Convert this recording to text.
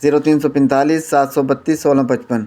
0345 732 1655۔